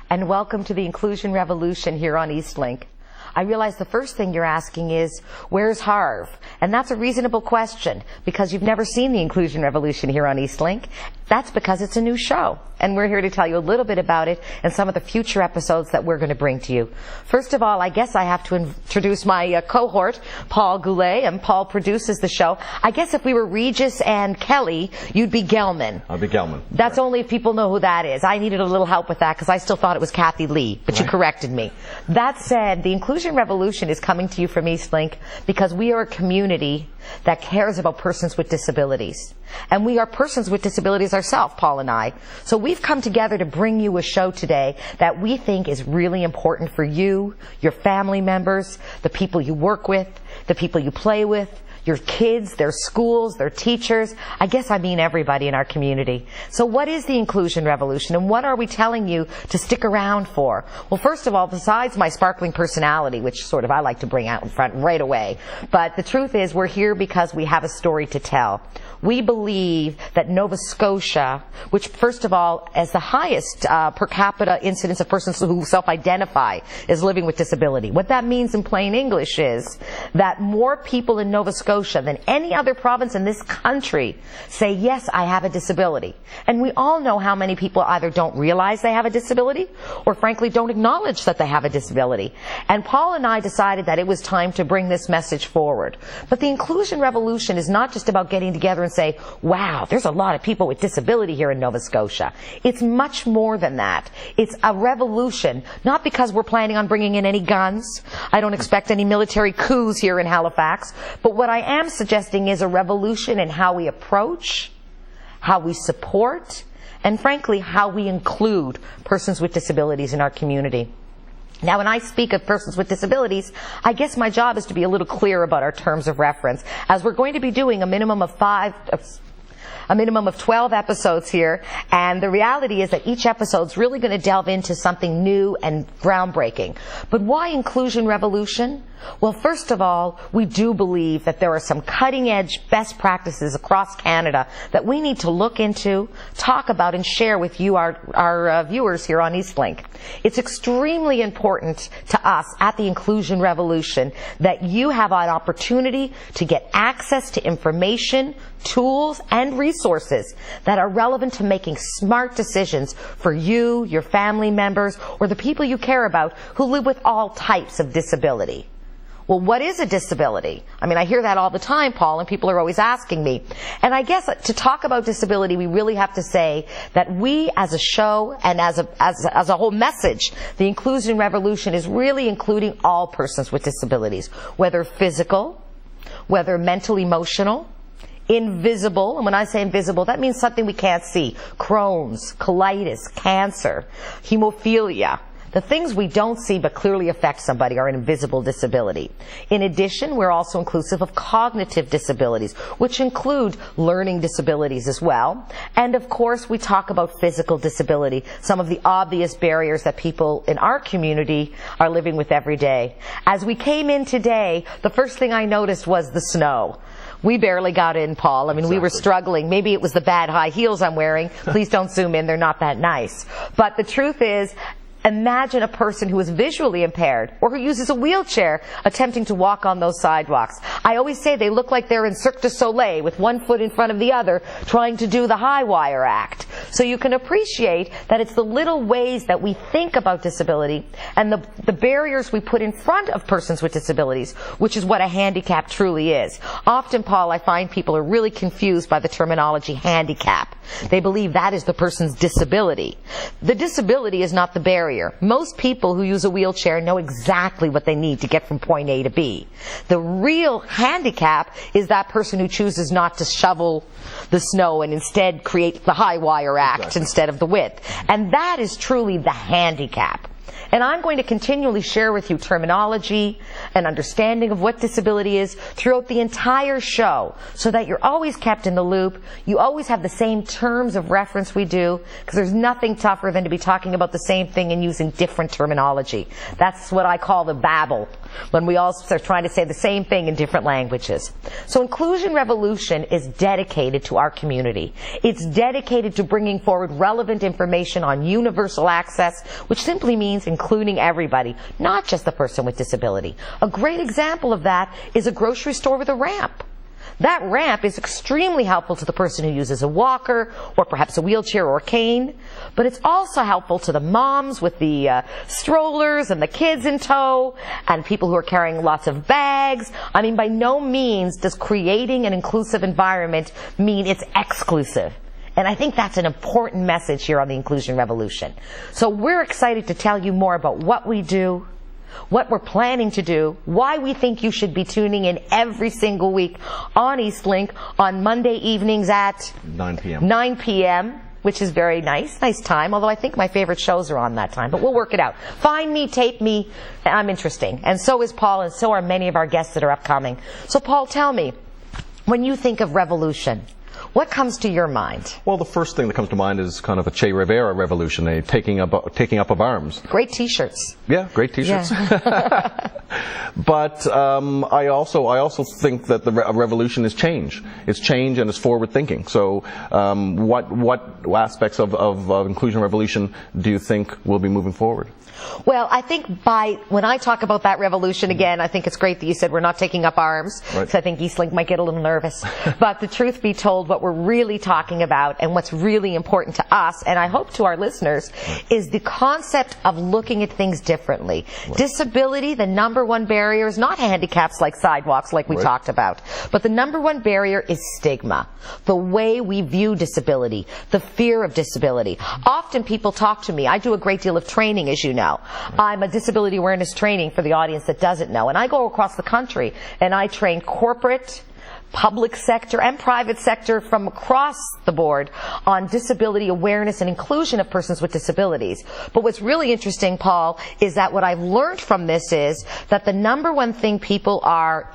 and welcome to the Inclusion Revolution here on Eastlink. I realize the first thing you're asking is, where's Harv? And that's a reasonable question, because you've never seen the Inclusion Revolution here on Eastlink. That's because it's a new show, and we're here to tell you a little bit about it and some of the future episodes that we're going to bring to you. First of all, I guess I have to introduce my cohort, Paul Goulet, and Paul produces the show. I guess if we were Regis and Kelly, you'd be Gelman. I'll be Gelman. That's right. Only if people know who that is. I needed a little help with that because I still thought it was Kathy Lee, but right. You corrected me. That said, the Inclusion Revolution is coming to you from Eastlink because we are a community that cares about persons with disabilities. And we are persons with disabilities ourselves, Paul and I. So we've come together to bring you a show today that we think is really important for you, your family members, the people you work with, the people you play with, your kids, their schools, their teachers. I guess I mean everybody in our community. So what is the Inclusion Revolution, and what are we telling you to stick around for? Well, first of all, besides my sparkling personality, which sort of I like to bring out in front right away, but the truth is we're here because we have a story to tell. We believe that Nova Scotia, which first of all has the highest per capita incidence of persons who self-identify as living with disability. What that means in plain English is that more people in Nova Scotia than any other province in this country say, yes, I have a disability. And we all know how many people either don't realize they have a disability or frankly don't acknowledge that they have a disability. And Paul and I decided that it was time to bring this message forward. But the Inclusion Revolution is not just about getting together and say, wow, there's a lot of people with disability here in Nova Scotia. It's much more than that. It's a revolution, not because we're planning on bringing in any guns. I don't expect any military coups here in Halifax. But what I am suggesting is a revolution in how we approach, how we support, and frankly, how we include persons with disabilities in our community. Now, when I speak of persons with disabilities, I guess my job is to be a little clear about our terms of reference, as we're going to be doing a minimum of 12 episodes here, and the reality is that each episode's really going to delve into something new and groundbreaking. But why Inclusion Revolution? Well, first of all, we do believe that there are some cutting-edge best practices across Canada that we need to look into, talk about, and share with you, our viewers here on Eastlink. It's extremely important to us at the Inclusion Revolution that you have an opportunity to get access to information, tools, and resources that are relevant to making smart decisions for you, your family members, or the people you care about who live with all types of disability. Well, what is a disability? I mean, I hear that all the time, Paul, and people are always asking me. And I guess to talk about disability, we really have to say that we as a show and as a whole message, the Inclusion Revolution is really including all persons with disabilities, whether physical, whether mental, emotional, invisible, and when I say invisible, that means something we can't see. Crohn's, colitis, cancer, hemophilia. The things we don't see but clearly affect somebody are an invisible disability. In addition, we're also inclusive of cognitive disabilities, which include learning disabilities as well. And of course, we talk about physical disability, some of the obvious barriers that people in our community are living with every day. As we came in today, the first thing I noticed was the snow. We barely got in, Paul. I mean, We were struggling. Maybe it was the bad high heels I'm wearing. Please don't zoom in. They're not that nice. But the truth is, imagine a person who is visually impaired or who uses a wheelchair attempting to walk on those sidewalks. I always say they look like they're in Cirque du Soleil with one foot in front of the other trying to do the high wire act. So you can appreciate that it's the little ways that we think about disability and the barriers we put in front of persons with disabilities, which is what a handicap truly is. Often, Paul, I find people are really confused by the terminology handicap. They believe that is the person's disability. The disability is not the barrier. Most people who use a wheelchair know exactly what they need to get from point A to B. The real handicap is that person who chooses not to shovel the snow and instead create the high wire act instead of the width. And that is truly the handicap. And I'm going to continually share with you terminology and understanding of what disability is throughout the entire show so that you're always kept in the loop. You always have the same terms of reference we do, because there's nothing tougher than to be talking about the same thing and using different terminology. That's what I call the babble when we all are trying to say the same thing in different languages. So Inclusion Revolution is dedicated to our community. It's dedicated to bringing forward relevant information on universal access, which simply means including everybody, not just the person with disability. A great example of that is a grocery store with a ramp. That ramp is extremely helpful to the person who uses a walker or perhaps a wheelchair or a cane, but it's also helpful to the moms with the strollers and the kids in tow and people who are carrying lots of bags. I mean, by no means does creating an inclusive environment mean it's exclusive. And I think that's an important message here on the Inclusion Revolution. So we're excited to tell you more about what we do, what we're planning to do, why we think you should be tuning in every single week on Eastlink on Monday evenings at 9 p.m. 9 p.m., which is very nice time, although I think my favorite shows are on that time, but we'll work it out. Find me, tape me, I'm interesting. And so is Paul, and so are many of our guests that are upcoming. So Paul, tell me, when you think of revolution, what comes to your mind? Well, the first thing that comes to mind is kind of a Che Rivera revolution, a taking up of arms. Great T-shirts. Yeah, great T-shirts. Yeah. But I also think that the revolution is change. It's change and it's forward thinking. So what aspects of Inclusion Revolution do you think will be moving forward? Well, I think when I talk about that revolution again, I think it's great that you said we're not taking up arms, because I think Eastlink might get a little nervous. But the truth be told, what we're really talking about and what's really important to us, and I hope to our listeners, is the concept of looking at things differently. Disability, the number one barrier is not handicaps like sidewalks like we talked about, but the number one barrier is stigma. The way we view disability, the fear of disability. Often people talk to me. I do a great deal of training, as you know. I'm a disability awareness training for the audience that doesn't know. And I go across the country and I train corporate, public sector, and private sector from across the board on disability awareness and inclusion of persons with disabilities. But what's really interesting, Paul, is that what I've learned from this is that the number one thing people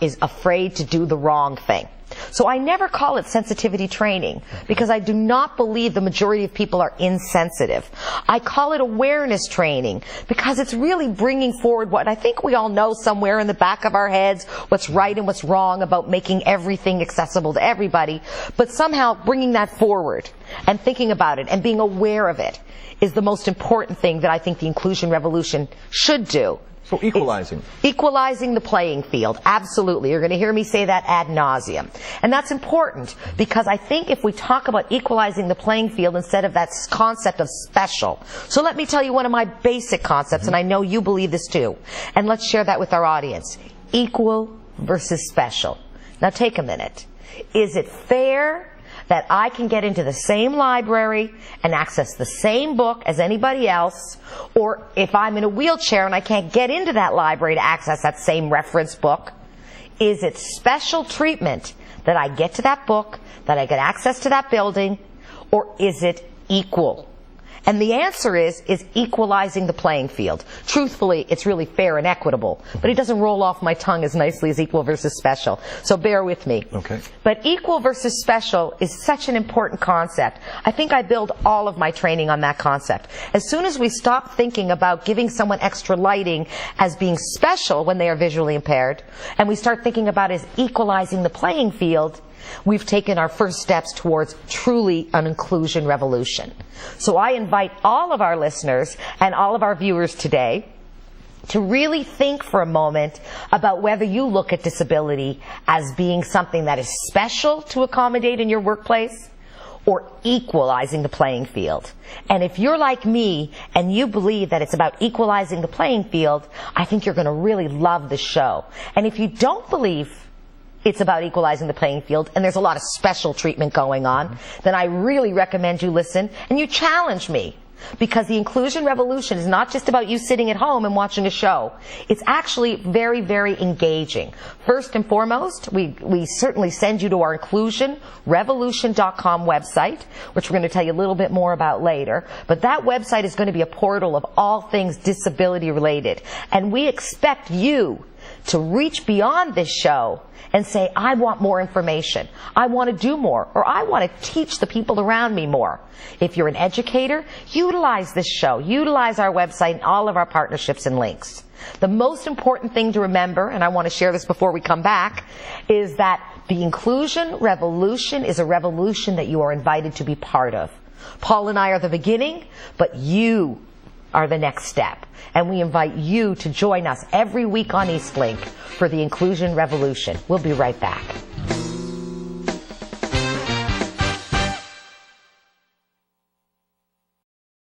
is afraid to do the wrong thing. So I never call it sensitivity training, because I do not believe the majority of people are insensitive. I call it awareness training, because it's really bringing forward what I think we all know somewhere in the back of our heads, what's right and what's wrong about making everything accessible to everybody, but somehow bringing that forward and thinking about it and being aware of it is the most important thing that I think the Inclusion Revolution should do. So equalizing. Equalizing the playing field. Absolutely. You're going to hear me say that ad nauseum. And that's important, because I think if we talk about equalizing the playing field instead of that concept of special. So let me tell you one of my basic concepts, and I know you believe this too. And let's share that with our audience. Equal versus special. Now take a minute. Is it fair that I can get into the same library and access the same book as anybody else, or if I'm in a wheelchair and I can't get into that library to access that same reference book, is it special treatment that I get to that book, that I get access to that building, or is it equal? And the answer is equalizing the playing field. Truthfully, it's really fair and equitable, but it doesn't roll off my tongue as nicely as equal versus special. So bear with me. Okay. But equal versus special is such an important concept. I think I build all of my training on that concept. As soon as we stop thinking about giving someone extra lighting as being special when they are visually impaired, and we start thinking about it as equalizing the playing field, we've taken our first steps towards truly an inclusion revolution. So I invite all of our listeners and all of our viewers today to really think for a moment about whether you look at disability as being something that is special to accommodate in your workplace, or equalizing the playing field. And if you're like me and you believe that it's about equalizing the playing field, I think you're going to really love the show. And if you don't believe it's about equalizing the playing field, and there's a lot of special treatment going on, then I really recommend you listen and you challenge me. Because the Inclusion Revolution is not just about you sitting at home and watching a show. It's actually very, very engaging. First and foremost, we certainly send you to our inclusionrevolution.com website, which we're going to tell you a little bit more about later. But that website is going to be a portal of all things disability related. And we expect you to reach beyond this show and say, I want more information, I want to do more, or I want to teach the people around me more. If you're an educator, utilize this show, utilize our website and all of our partnerships and links. The most important thing to remember, and I want to share this before we come back, is that the inclusion revolution is a revolution that you are invited to be part of. Paul and I are the beginning, but you are the next step. And we invite you to join us every week on Eastlink for the Inclusion Revolution. We'll be right back.